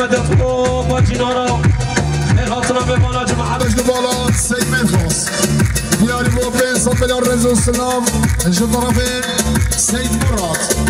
مدد خوب و جنارا خاطرم به بالا جماعت بجد بالا سید مدخاص دیاری با 500 میلیون رزو سلام اجد طرفین سید مراد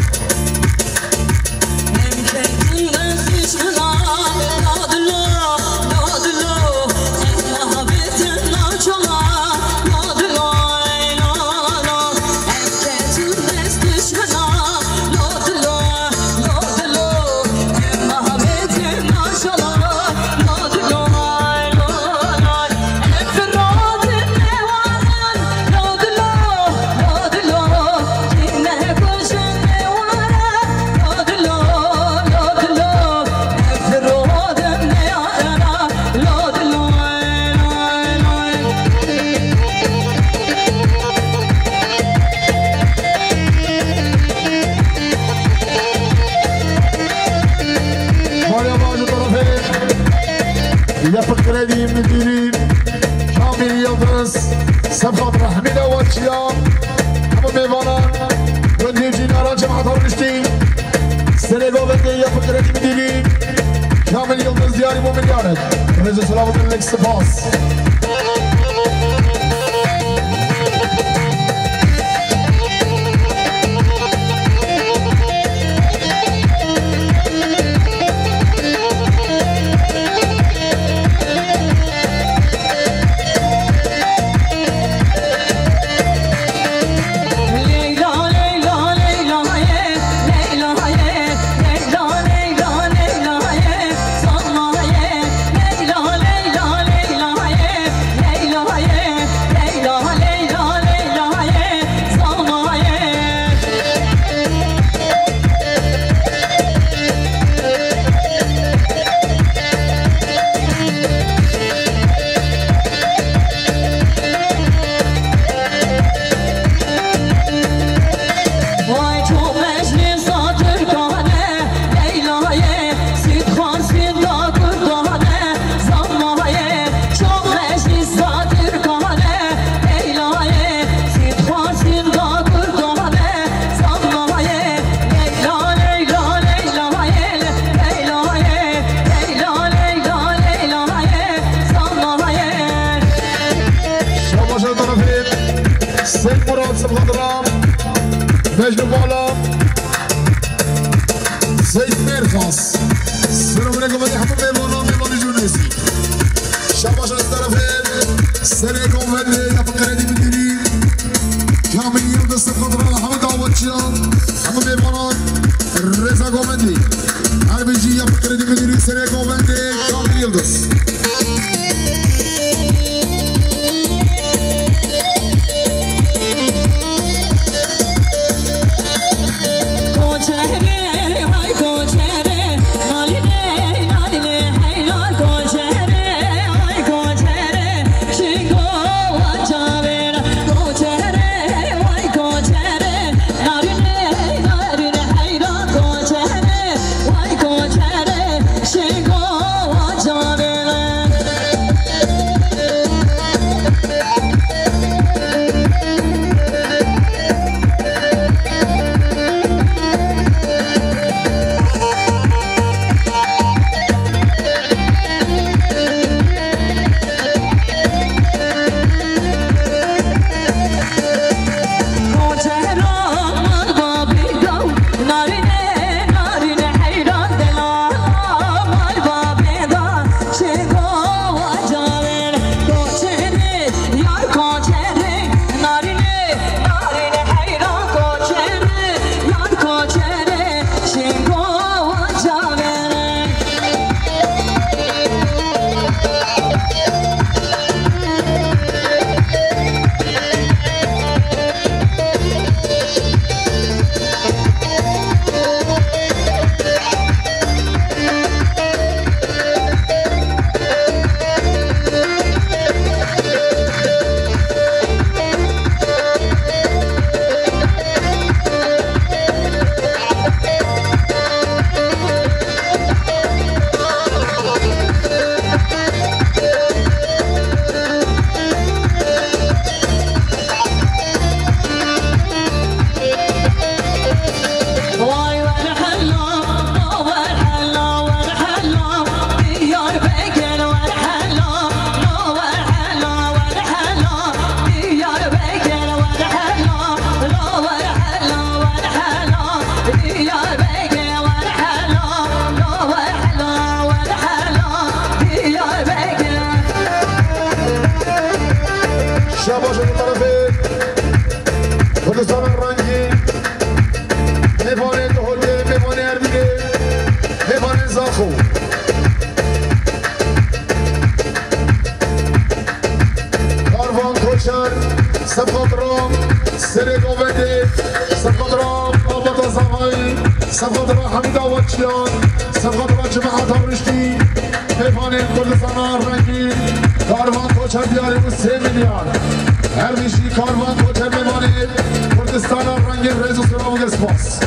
يفكرني مديرين كامل يلبس سبخة رحمنا واتشيا أبو ميفانا ودي جينا جماعة هورنشتين سنغو بدي يفكرني مديرين كامل يلبس دياري مو مليارك رزق سلام لك سباس سيد مراد سبغضرام بجن بالا سيد ميرخاص السلام عليكم ولي حمد ميمونا ميمون جونيسي شاباش الطرفين سليكم ولي يفكرني مديرين كامل يلبس سبغضرام حمد عوضشان حمد ميمونا رزا كومندي انا بيجي يفكرني مديرين سليكم ولي كامل يلبس کوچر سبقدرام سری گوبندی سبقدرام آباد زمانی سبقدرام حمید آوچیان سبقدرام جماعت رشدی پیمان کردستان رنگی کاروان کوچر بیاریم 3 میلیارد هر میشی کاروان کوچر میمانید کردستان رنگی ریز و سلام و گسپاس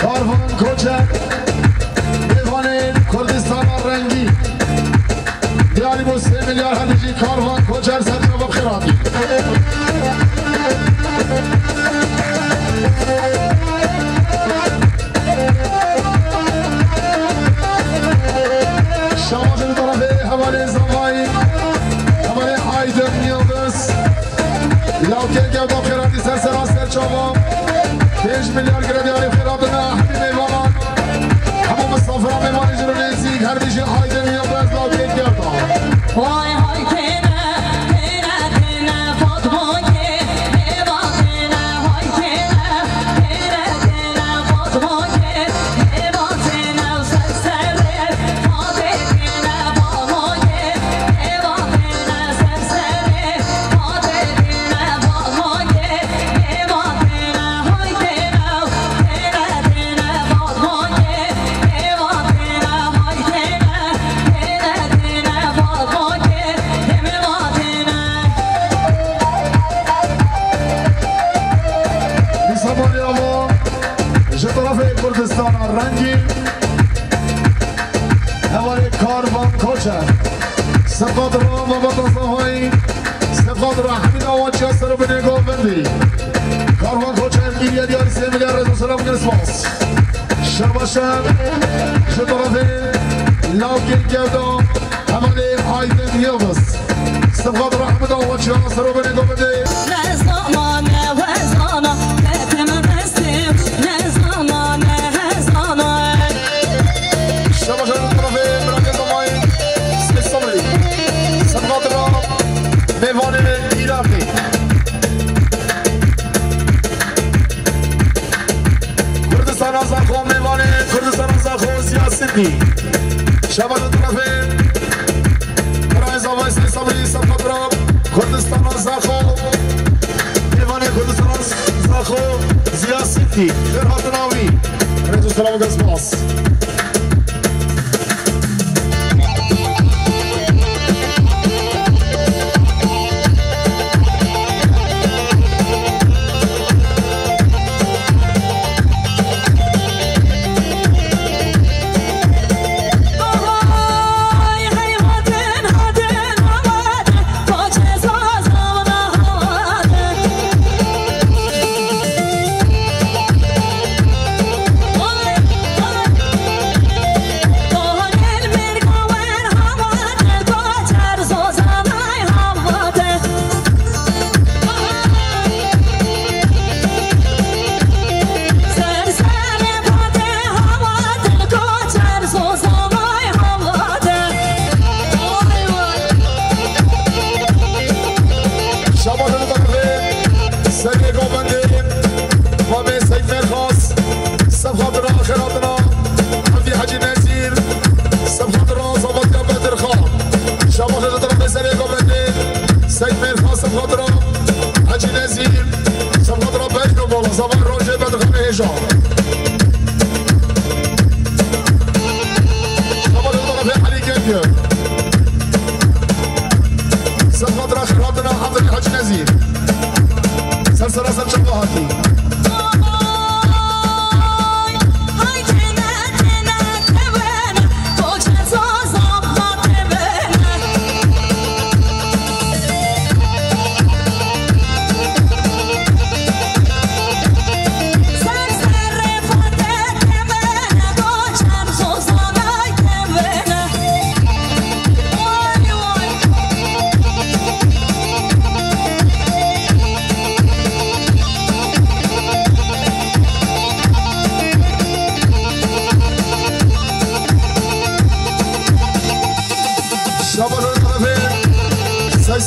کاروان کوچر دیوانه کردستان رنگی دیاری با 3 میلیارد هدیجی کاروان کوچر سرجناب خیراتی شماجه طرف حوالی زمایی حوالی حایدر نیلدس لاوکه گودا خیراتی سرسرا سرچاوام 5 میلیارد گردیاری خیراتنا حبیب ایوانان همون مصطفران میمانی جرونیزی هر دیشی حایدر نیلدس لاوکه گودا وای های تینه تینه تینه فاطمه که ایوا تینه های تینه تینه تینه فاطمه که ایوا تینه سرسره فاطمه تینه فاطمه که ایوا تینه سرسره فاطمه تینه فاطمه که ایوا تینه های تینه تینه تینه فاطمه که ایوا تینه های تینه تینه تینه فاطمه کردستان رنگی حوالی کاروان کوچر سبقات را مبادر هایی سبقات را حمید آوانچی هست رو به نگاه بندی کاروان کوچر گیریه دیاری 3 میلیارد رزو سلام گرسپاس شباشم شطرفی لاوکین گودا حوالی حایدن یلدز سبقات را حمید آوانچی هست رو به نگاه بندی شبان طرفه برای زوای سیستمی سبقدرام کردستان زخو دیوان کردستان زخو زیاستی فرهاد ناوی رجو سلام و گسپاس سيد مير خاصم خضرة حجي نزير سم خضرة خاطرنا حمد الحاج نزير سلسلة شبهاتي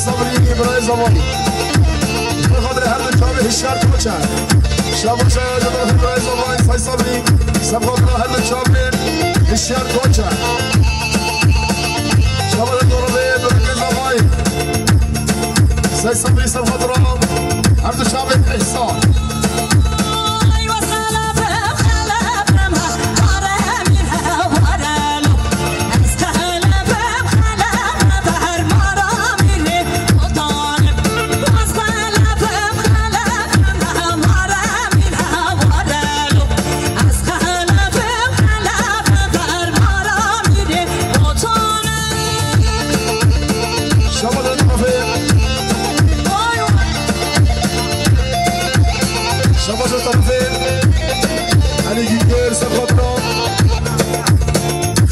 صبري برای زمانی بخاطر هر جامعه هشیار کوچه شباش جدال برای زمانی سای صبری سب خاطر هر جامعه هشیار کوچه شباش دوربه برای زمانی سای صبری سب خاطر هر جامعه احسان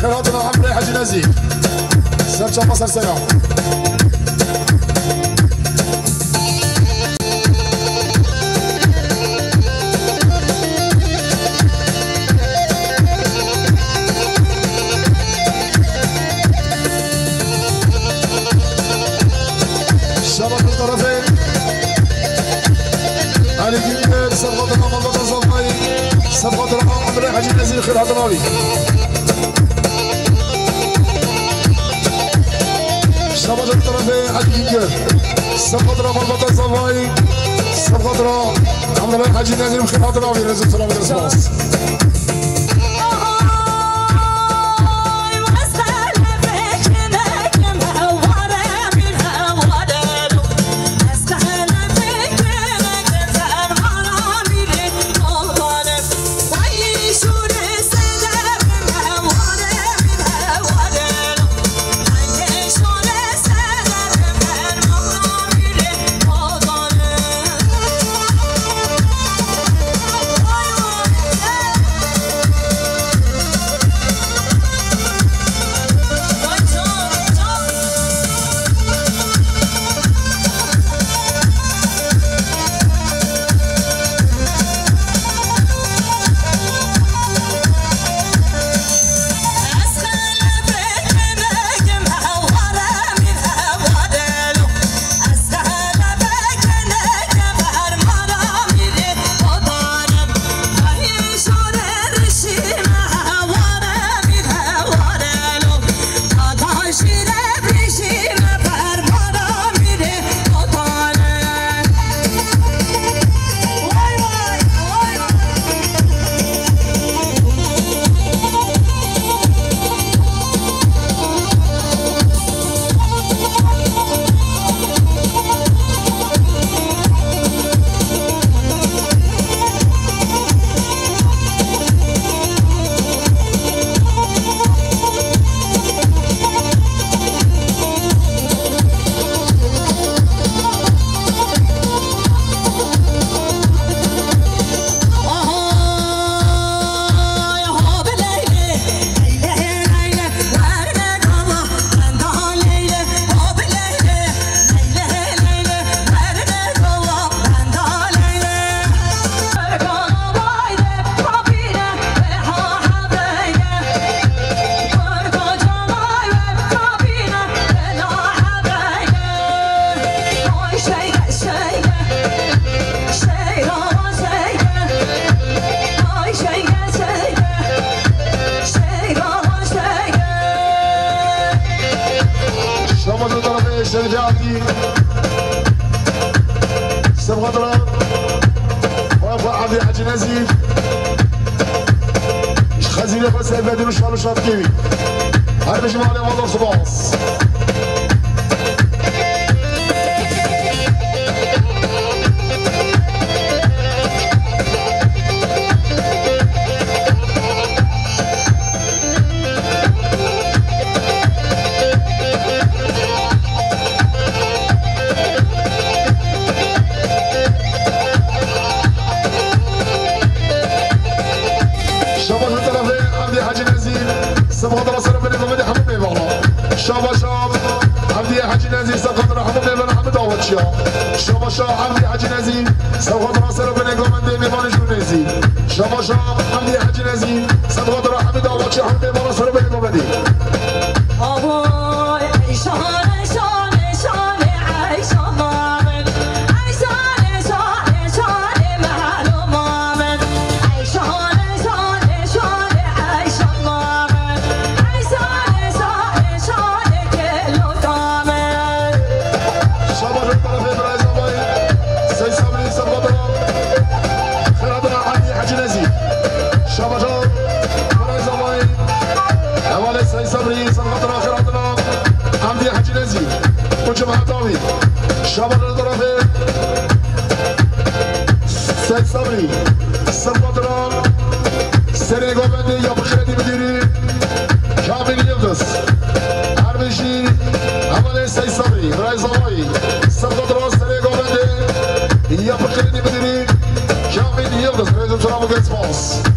خيراتنا عمري حاج نزير سرچا مصر سلام شباب الطرفين علي كبير سبقتنا مضبط الصفاي سبقتنا عمري حاج نزير خيراتنا بي شباب الطرفين حقيقة سبقتنا مربطة صفاي سبقتنا عمري حاج نزير خيراتنا بي رزق سلام الرسول الشرجاتي سبغضرة وابو عبد حاج نزيل خزينة بس عبادي مش فالو شاط كيوي هاي مش مالي والله صباص داوچیا شما شاه حمدی حاجی نزیر سبقات را سر بنگاه من دیوان جونزی شما شاه حمدی حاجی نزیر سبقات را حمدی داوچیا هم دیوان سر بنگاه من شباب الطرف سيد صبري السباطران سري قومندي يا بخيرتي مديري كامل يلدز هربشي عملي سيد صبري براي زواي السباطران سري قومندي يا بخيرتي مديري كامل يلدز براي زواي against boss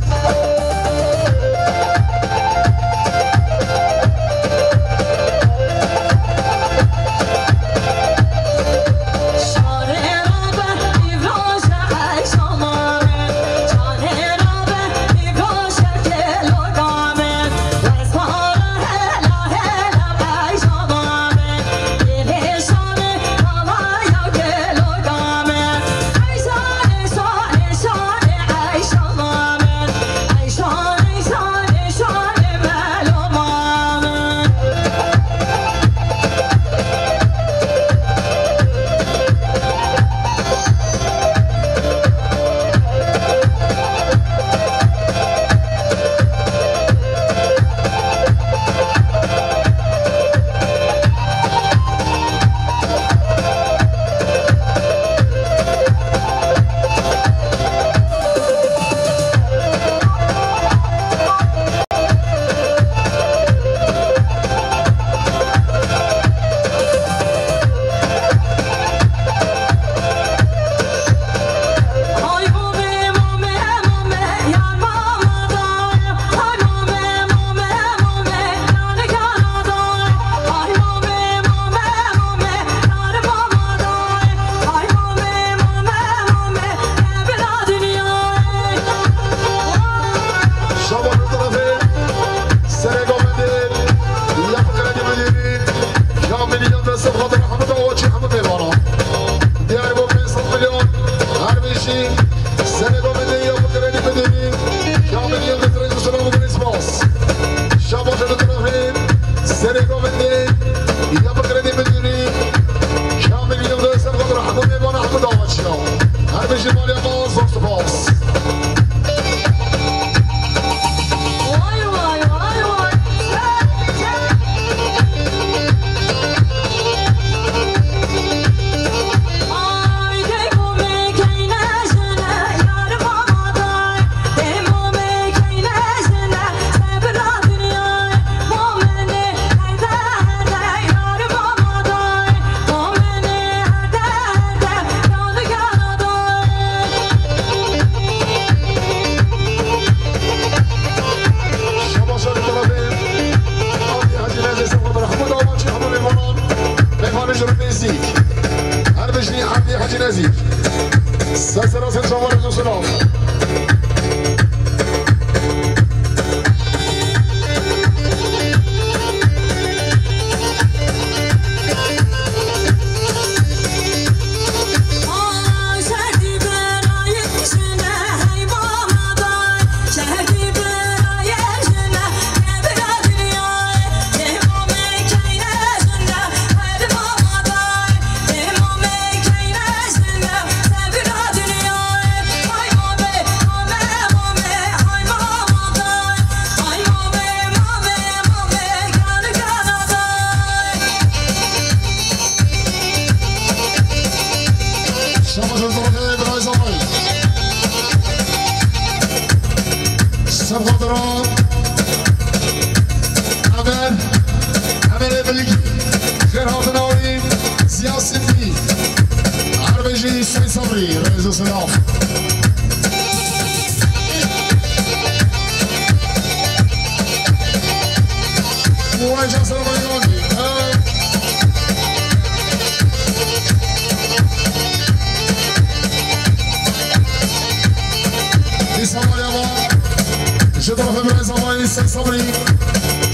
حسن صبري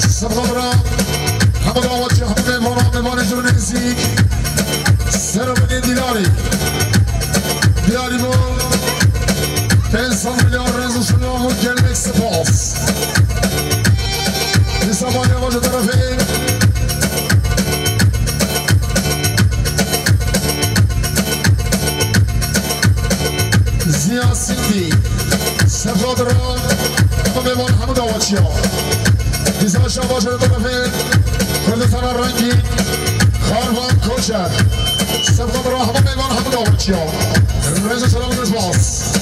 سبغبرا حمد آواتشی همه میوان جونیسی سرمنی دیاری با 500 میلیارد رزو سلام و گلمک سپاس نیسابانی آواز طرفی زیا سیدی سفاد را میوان حمد آواتشی ها نیساش آواز طرفی کردستان رنگی خاروان کوچر سفاد را همه میوان حمد آواتشی ها رزو سلام و سپاس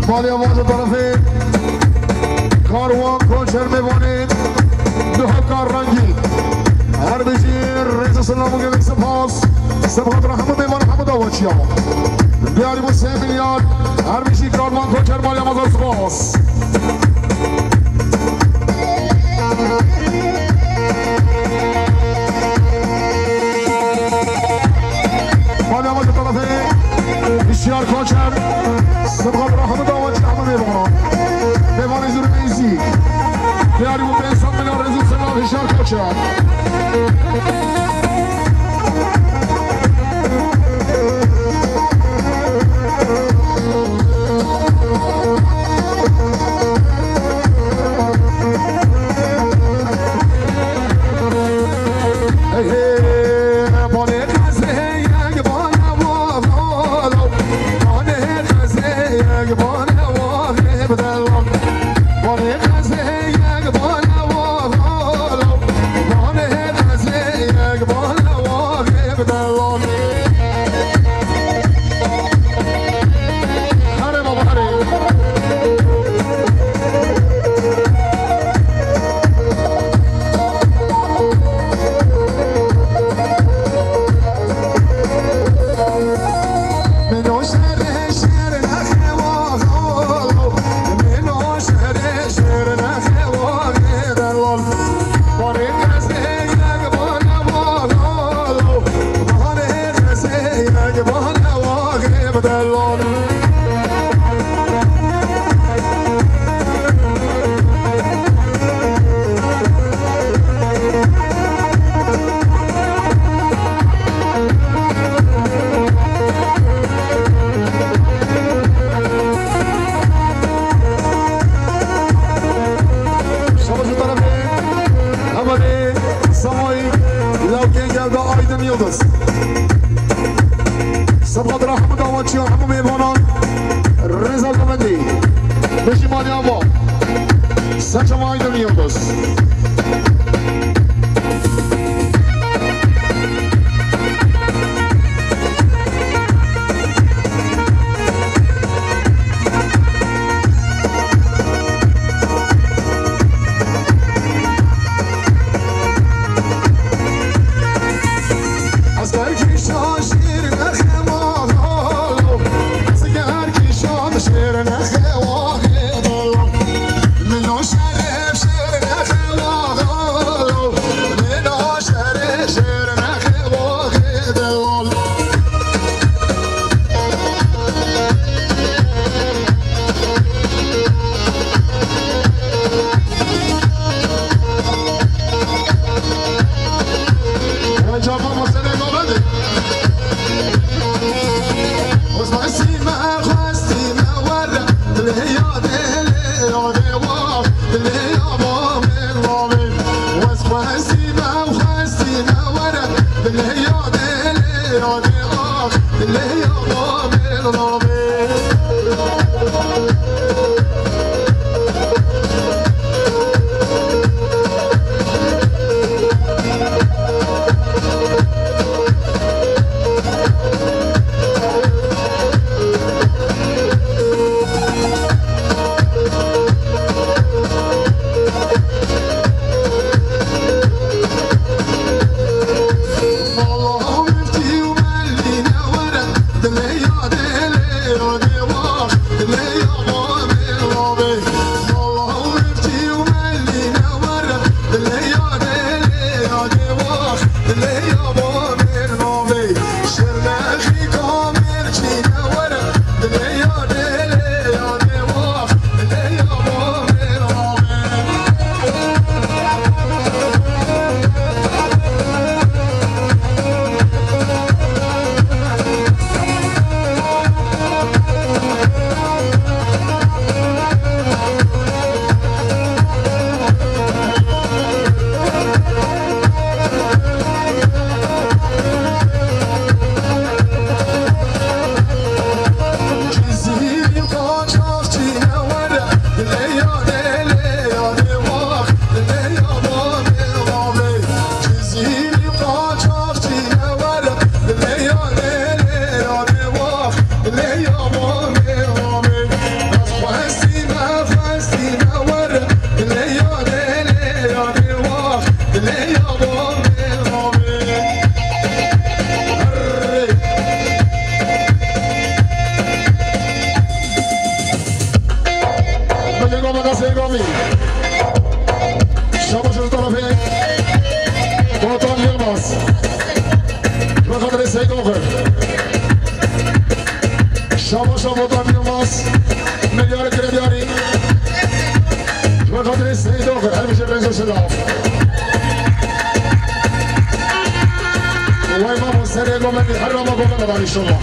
مالی آواز طرفی کاروان کنشر میوانید دو کار رنگی هر بشیر رئیس سلام و گلک سپاس سبقات رحمه میوان حمد آواتشی ها بیاری با 3 میلیارد هر بشیر کاروان کنشر مالی آواز سپاس مالی آواز طرفی بسیار کنشر سبقات رحمه آواتشی همه میوان زور میزی بیاری با 500 میلیارد رزو سلام هشار کنشر سبقات رحمه آواتشی ها همه میوانان رضا گوندی بشیمانی آوا سچم آیدن یلدز شیر نخواهد Llegó Manase Gomi. Şabaş tarafı. Komutan Yılmaz. Bakın Seyit Okur. Şabaş Komutan Yılmaz. Milyarı Kremiyari. Bakın Seyit Okur. Her bir şey benzer selam. وإمام السريع قومن حرم قومن بعد إن شاء الله.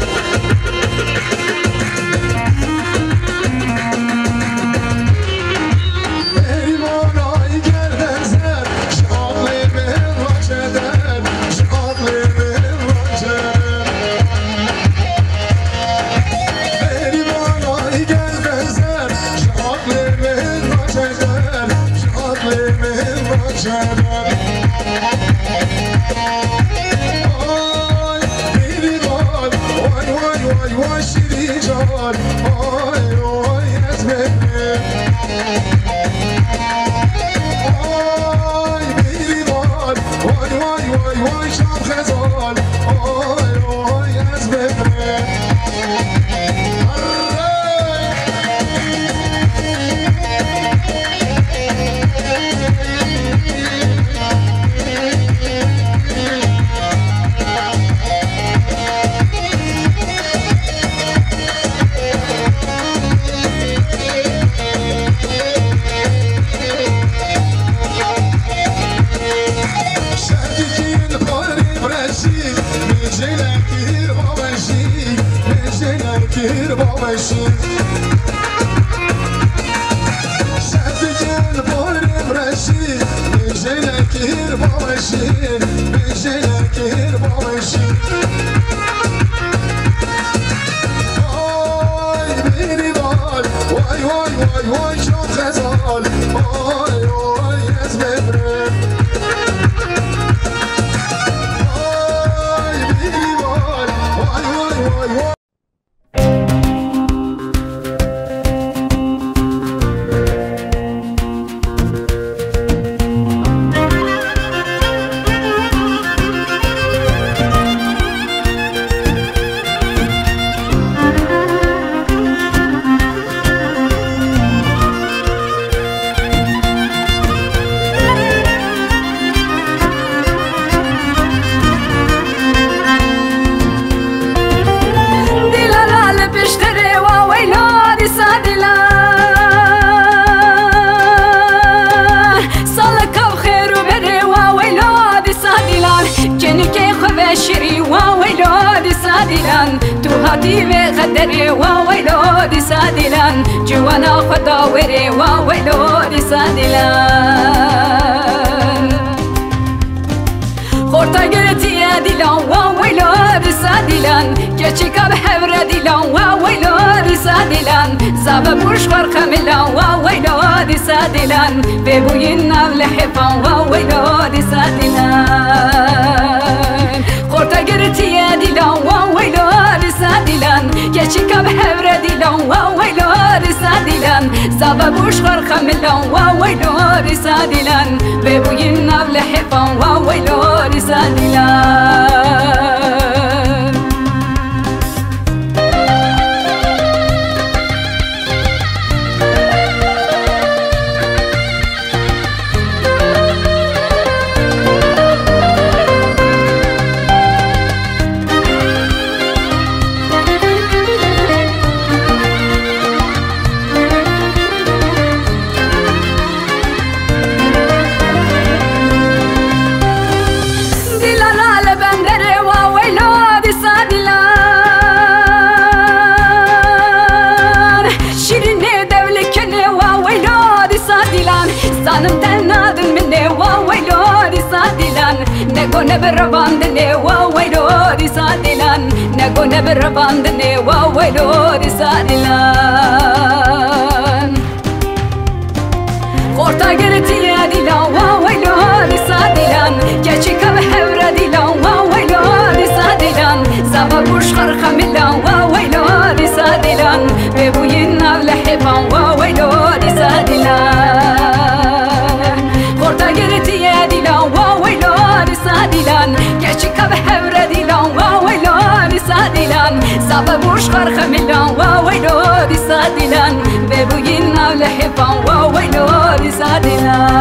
Sabah boş kar xamilan wa waylo di sadilan bebuyin navle لحبان وويلو لسادلان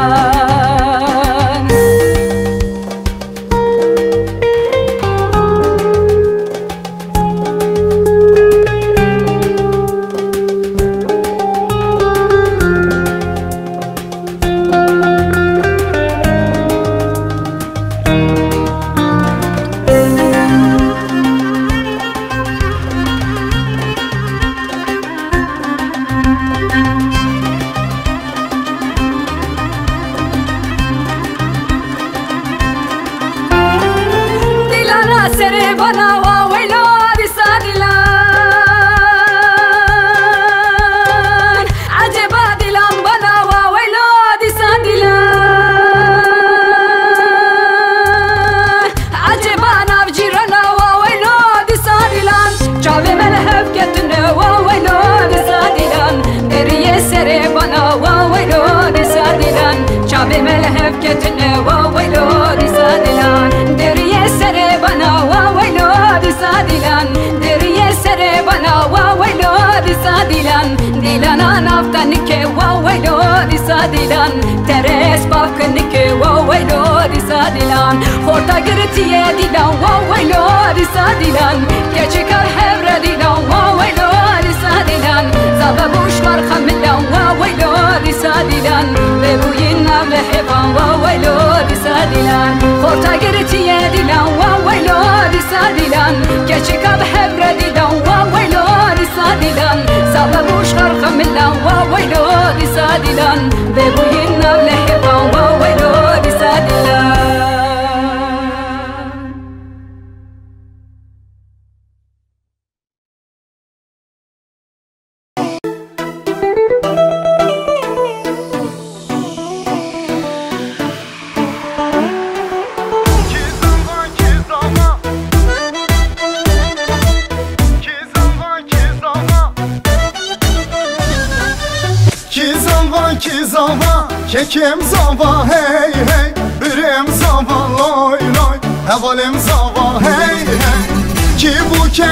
سادلان ترس باكنك وويلو دي سادلان خورتا قرتي ديلان وويلو دي سادلان كيشك الحبر ديلان وويلو دي سادلان زاببوش مرخملان وويلو دي سادلان ببوينا بحبان وويلو دي سادلان خورتا قرتي ديلان وويلو دي سادلان كيشك الحبر ديلان وويلو دي سادلان زاببوش مرخملان وويلو دي سادلان ببوينا بلحبان وويلو دي سادلان Kekim zava hey hey, birim zava loy loy, havalim zava hey hey. Ki buke,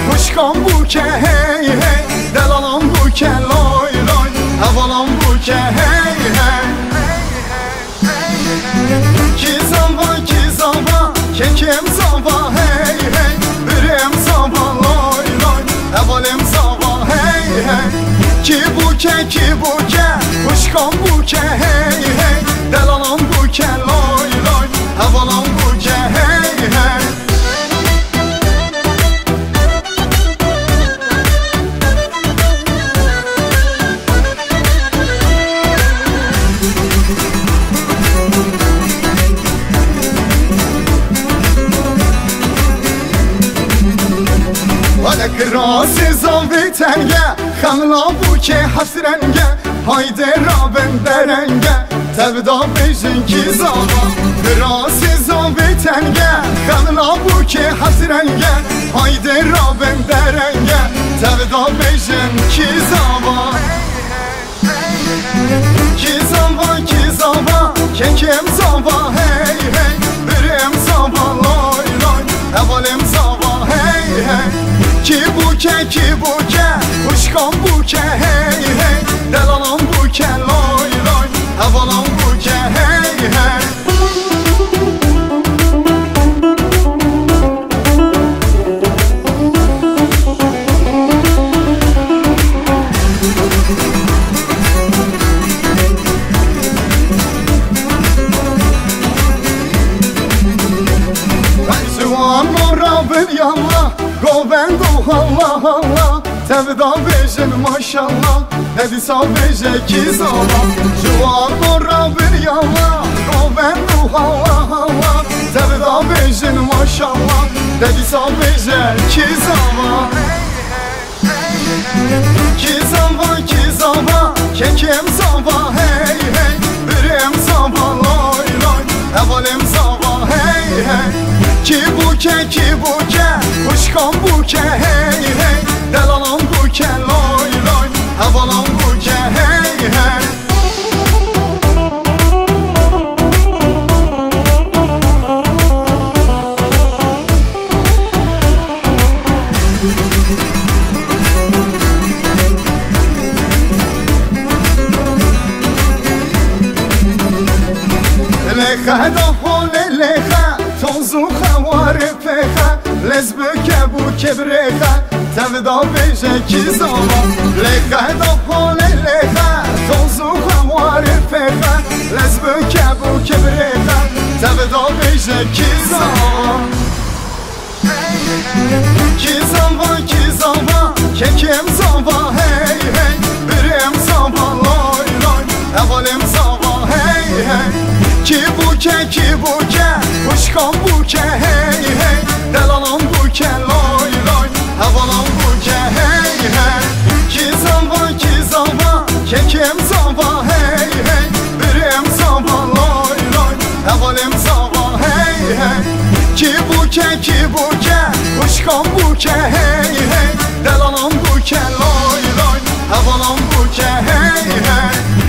kuşkan buke hey hey, delalam buke loy loy, havalam buke hey hey. Ki zava, kekim zava hey hey, birim zava loy loy, havalim zava hey hey. Ki buke, kuşkan buke hey hey, delalam buke loy loy, havalam buke hey hey. Krasi zavi tenge, xanla buke hasrenge, hayde raben derenge, tevda bejin ki zava. Krasi zavi tenge, xanla buke hasrenge, hayde raben derenge, tevda bejin ki zava. Ki zava, kekim zava hey hey, birim zava loy loy, havalim zava hey hey. Ki buke, kuşkan buke hey hey, delalam buke loy loy, havalam buke hey hey. Govendo Allah Allah, tevda bejin maşallah, dedisa beje ki zava. Juan orra bir yallah, govendo Allah Allah, tevda bejin maşallah, dedisa beje ki zava. Ki zava, kekim zava hey hey, birim zava loy loy, havalim zava hey hey. Ki buke, kuşkan buke hey hey, delalam buke loy loy, havalam buke hey hey. لخه دهان لخه توزو خوار پخه لزبکه بو کبرخه تبدا بیشه کی زمان لخه دهان لخه توزو خوار پخه لزبکه بو کبرخه تبدا بیشه کی زمان کی زمان که کم زمان هی هی بریم زمان لای لای اولیم زمان هی هی کی بوکه خوشکام بوکه هی هی دلالم بوکه لای لای اولم بوکه هی هی کی زمان که کم زمان هی هی بریم زمان لای لای اولیم زمان هی هی کی بوکه خوشکام بوکه هی هی دلالم بوکه لای لای اولم بوکه هی هی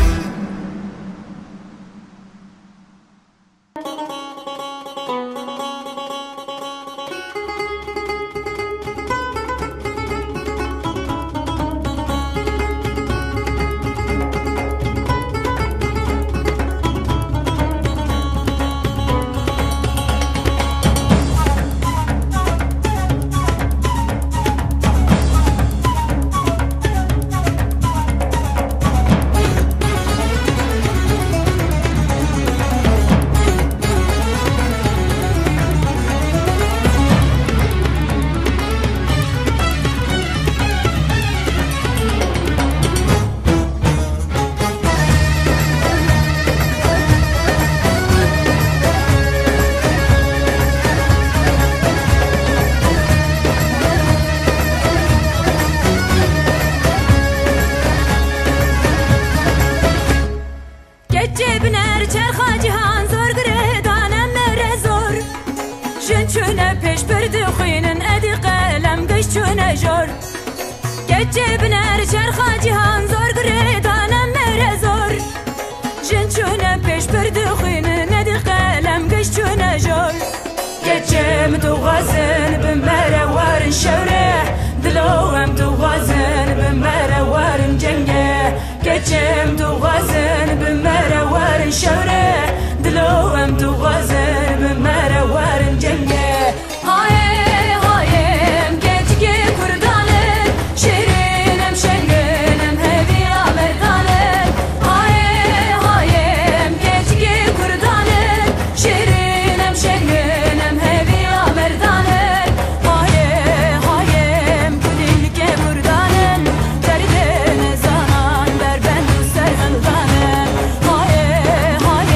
های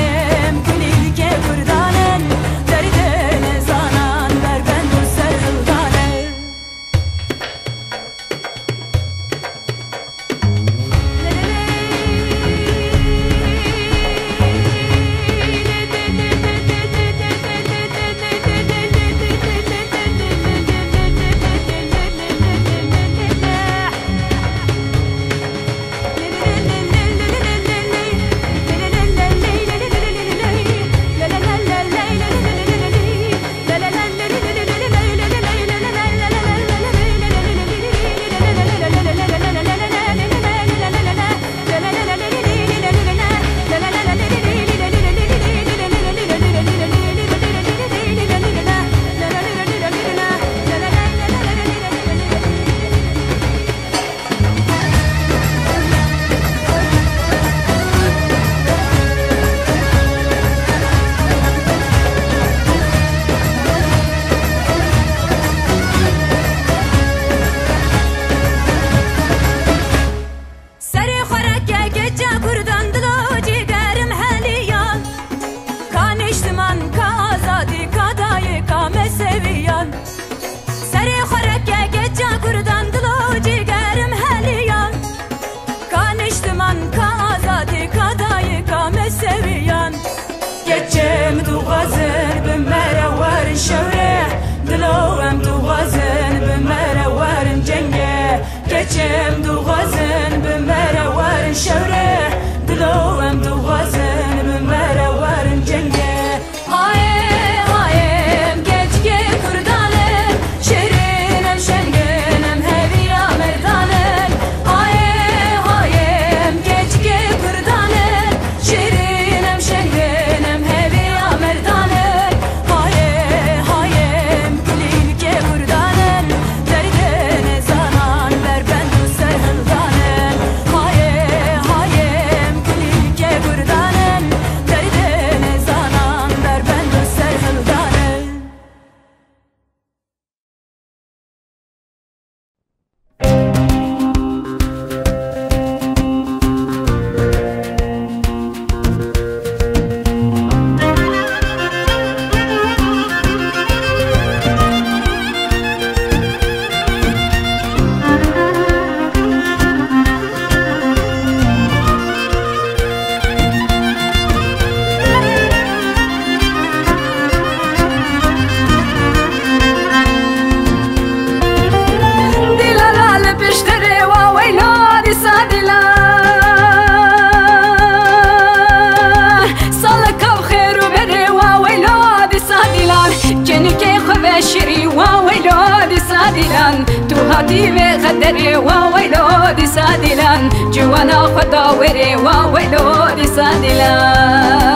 هاتي بقدري وويلو دي سادلان جوانا خداوري وويلو دي سادلان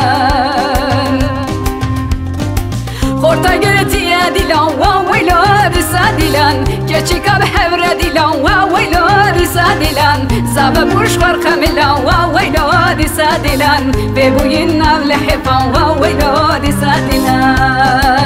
خورتا قلتي يا ديلان وويلو دي سادلان كيشيكا بحبر ديلان وويلو دي سادلان زابا بوش غرق ملان وويلو دي سادلان ببوينا بلحفان وويلو دي سادلان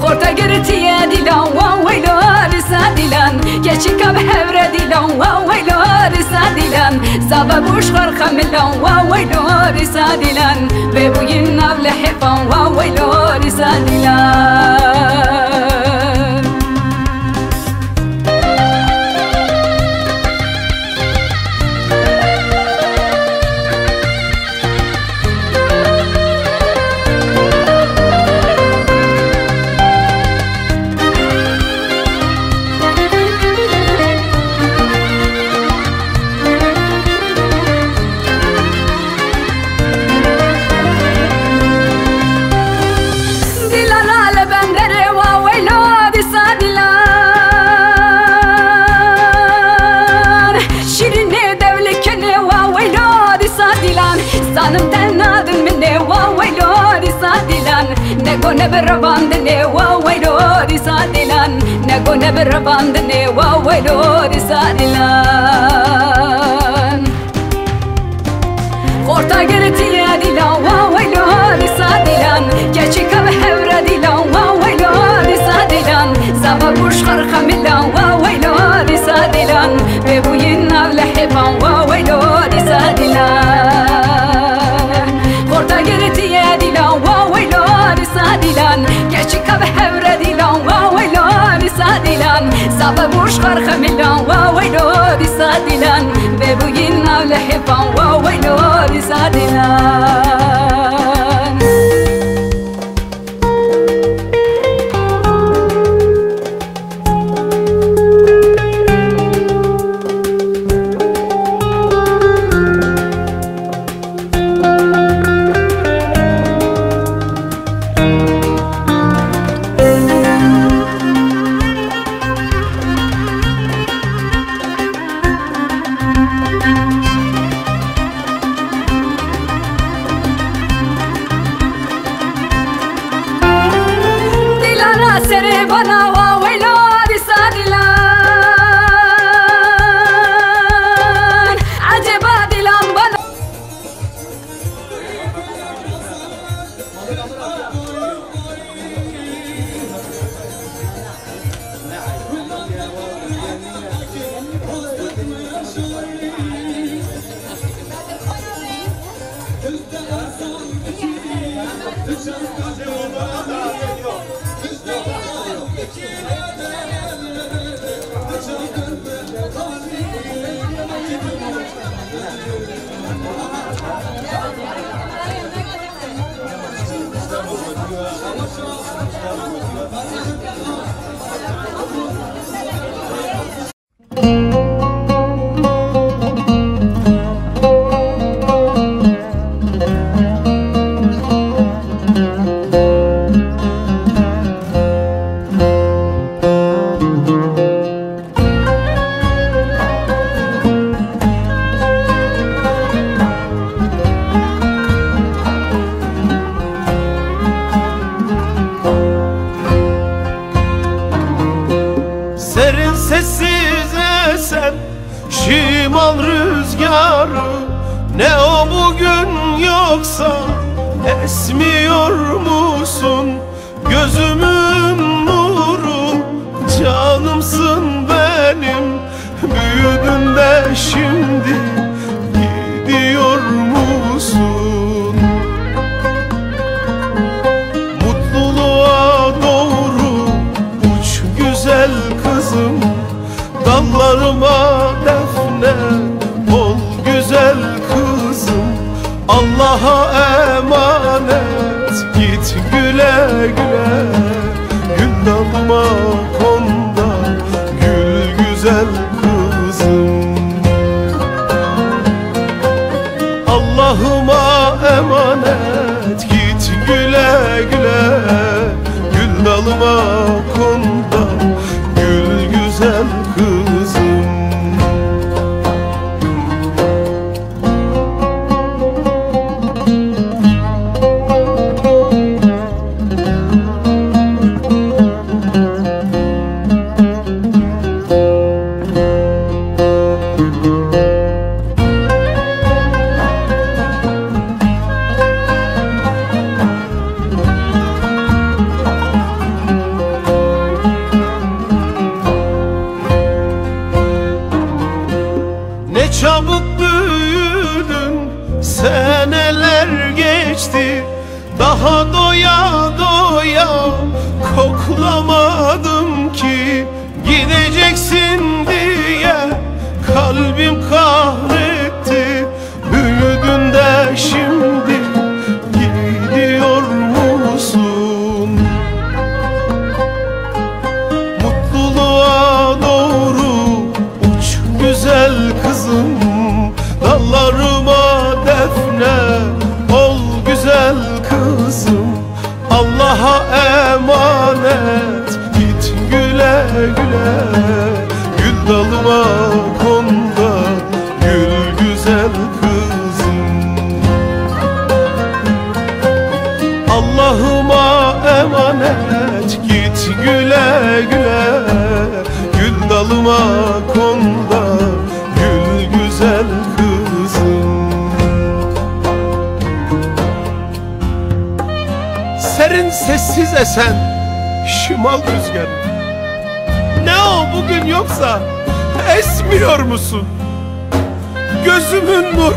خورتا قلتي يا ديلان وويلو دي سادلان كيشيكا بحبر ديلان وويلو دي سادلان زابا بوش غرق ملان وويلو دي سادلان ببوينا بلحفان وويلو دي سادلان Sanım tenadın minne wawaylo di sadilan Nego neber bandne wawaylo di sadilan Nego neber bandne wawaylo di sadilan Korta gerti dilan wawaylo di sadilan Keçika behevre dilan wawaylo di sadilan Zaba bush kharkha milan wawaylo di sadilan Bebuyin avle hiban wawaylo di sadilan Korta gerti dilan wawaylo di sadilan Keçika behevre dilan wawaylo di sadilan Zaba bush kharkha milan wawaylo di sadilan Bebuyin avle hiban wawaylo di sadilan Sere bana wawaylo di sadilan Acaba dilan bana Sessiz esen şimal rüzgarı Ne o bugün yoksa esmiyor musun? Gözümün nuru canımsın benim Büyüdün de şimdi gidiyor musun? Mutluluğa doğru uç güzel kızım Dallarıma defne ol güzel kızım Allah'a emanet git güle güle Gül dalıma konda gül güzel kızım Allah'ıma emanet git güle güle Gül dalıma konda gül güzel Seneler geçti, daha doya doya koklamadım ki. Gideceksin diye kalbim kahretti. Büyüdün de şimdi gidiyor musun? Mutluluğa doğru uç güzel kızım, dallarıma defne ol güzel kızım. Allah'a emanet git güle güle, gül dalıma konda gül güzel kızım. Allah'ıma emanet git güle güle, gül dalıma konda gül güzel kızım. Serin sessiz esen şimal rüzgarı, ne o bugün yoksa esmiyor musun? Gözümün nuru